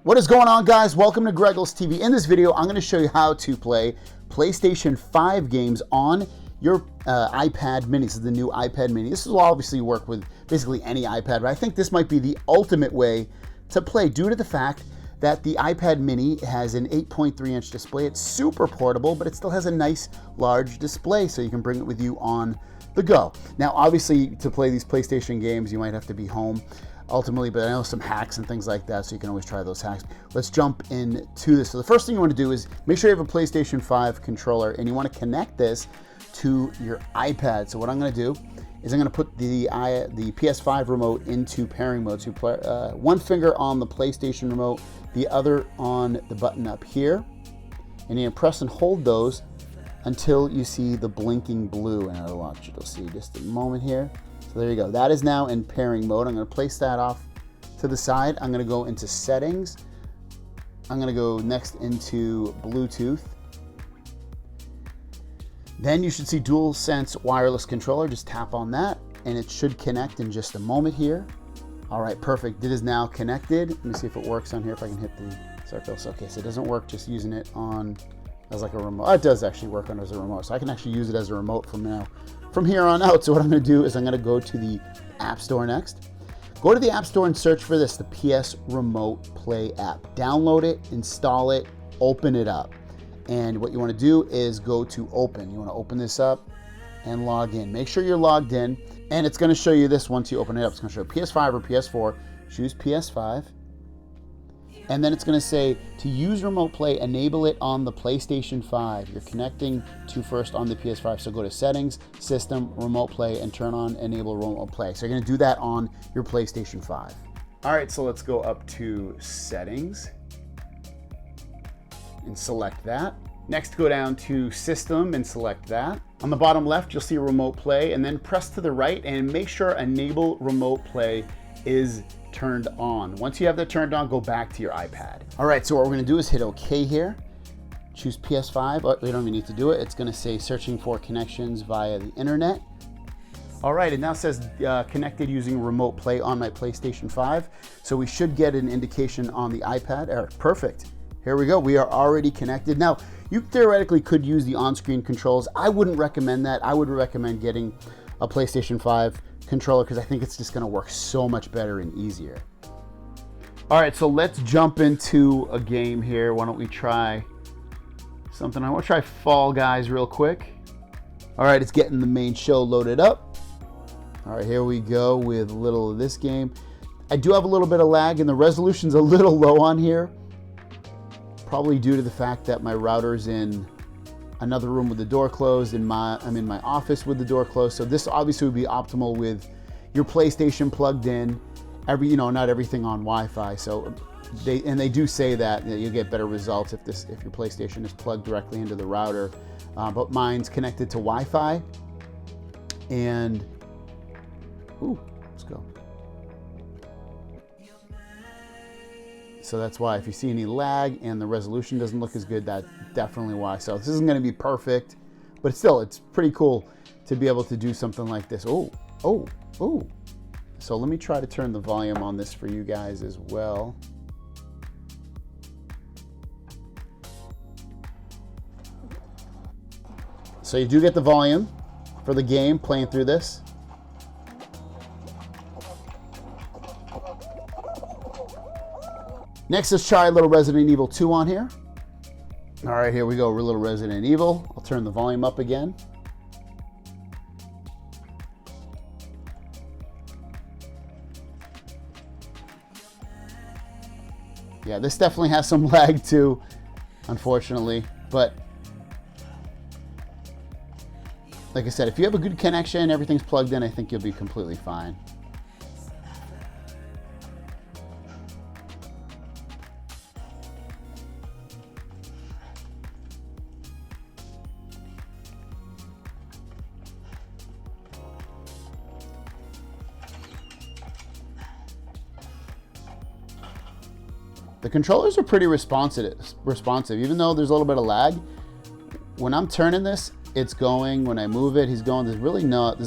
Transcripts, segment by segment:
What is going on, guys? Welcome to Greggles TV. In this video, I'm going to show you how to play PlayStation 5 games on your iPad mini. This is the new iPad mini. This will obviously work with basically any iPad, but I think this might be the ultimate way to play due to the fact that the iPad mini has an 8.3-inch display. It's super portable, but it still has a nice large display, so you can bring it with you on the go. Now, obviously, to play these PlayStation games, you might have to be home ultimately, but I know some hacks and things like that, so you can always try those hacks. Let's jump into this. So the first thing you want to do is make sure you have a PlayStation 5 controller, and you want to connect this to your iPad. So what I'm going to do is I'm going to put the PS5 remote into pairing mode. So one finger on the PlayStation remote, the other on the button up here, and you press and hold those until you see the blinking blue. And I'll watch it. You'll see just a moment here. So there you go. That is now in pairing mode. I'm going to place that off to the side. I'm going to go into settings. I'm going to go next into Bluetooth. Then you should see DualSense wireless controller. Just tap on that and it should connect in just a moment here. All right, perfect. It is now connected. Let me see if it works on here, if I can hit the circles. Okay, so it doesn't work just using it on as like a remote. Oh, it does actually work on as a remote. So I can actually use it as a remote from here on out. So what I'm going to do is I'm going to go to the App Store next. Go to the App Store and search for this, the PS Remote Play app. Download it, install it, open it up. And what you want to do is go to open. You want to open this up and log in. Make sure you're logged in, and it's going to show you this once you open it up. It's going to show PS5 or PS4. Choose PS5. And then it's going to say, to use Remote Play, enable it on the PlayStation 5. You're connecting to first on the PS5. So go to Settings, System, Remote Play, and turn on Enable Remote Play. So you're going to do that on your PlayStation 5. All right, so let's go up to Settings and select that. Next, go down to System and select that. On the bottom left, you'll see Remote Play, and then press to the right and make sure Enable Remote Play is turned on. Once you have that turned on, go back to your iPad. All right, so what we're going to do is hit OK here. Choose PS5. Oh, we don't even need to do it. It's going to say searching for connections via the internet. All right, it now says connected using Remote Play on my PlayStation 5. So we should get an indication on the iPad. Perfect. Here we go. We are already connected. Now, you theoretically could use the on-screen controls. I wouldn't recommend that. I would recommend getting a PlayStation 5 controller because I think it's just going to work so much better and easier. All right, so let's jump into a game here. Why don't we try something? I want to try Fall Guys real quick. All right, it's getting the main show loaded up. All right, here we go with a little of this game. I do have a little bit of lag and the resolution's a little low on here. Probably due to the fact that my router's in another room with the door closed, and I'm in my office with the door closed. So this obviously would be optimal with your PlayStation plugged in, not everything on Wi-Fi. So they do say that you'll get better results if your PlayStation is plugged directly into the router. But mine's connected to Wi-Fi, and let's go. So that's why if you see any lag and the resolution doesn't look as good, that's definitely why. So this isn't going to be perfect, but still, it's pretty cool to be able to do something like this. Oh. So let me try to turn the volume on this for you guys as well. So you do get the volume for the game playing through this. Next, let's try a little Resident Evil 2 on here. All right, here we go, a little Resident Evil. I'll turn the volume up again. Yeah, this definitely has some lag too, unfortunately. But like I said, if you have a good connection, everything's plugged in, I think you'll be completely fine. The controllers are pretty responsive, even though there's a little bit of lag. When I'm turning this, it's going. When I move it, he's going. There's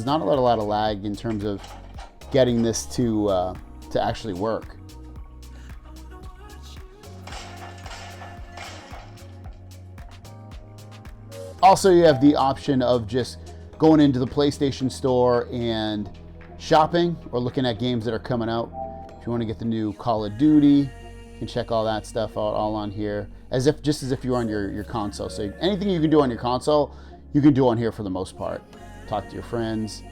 not a lot of lag in terms of getting this to actually work. Also, you have the option of just going into the PlayStation Store and shopping or looking at games that are coming out. If you want to get the new Call of Duty, you can check all that stuff out all on here, just as if you were on your console. So anything you can do on your console, you can do on here for the most part. Talk to your friends,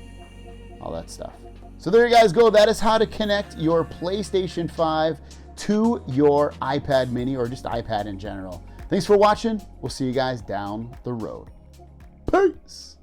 all that stuff. So there you guys go. That is how to connect your PlayStation 5 to your iPad mini or just iPad in general. Thanks for watching. We'll see you guys down the road. Peace.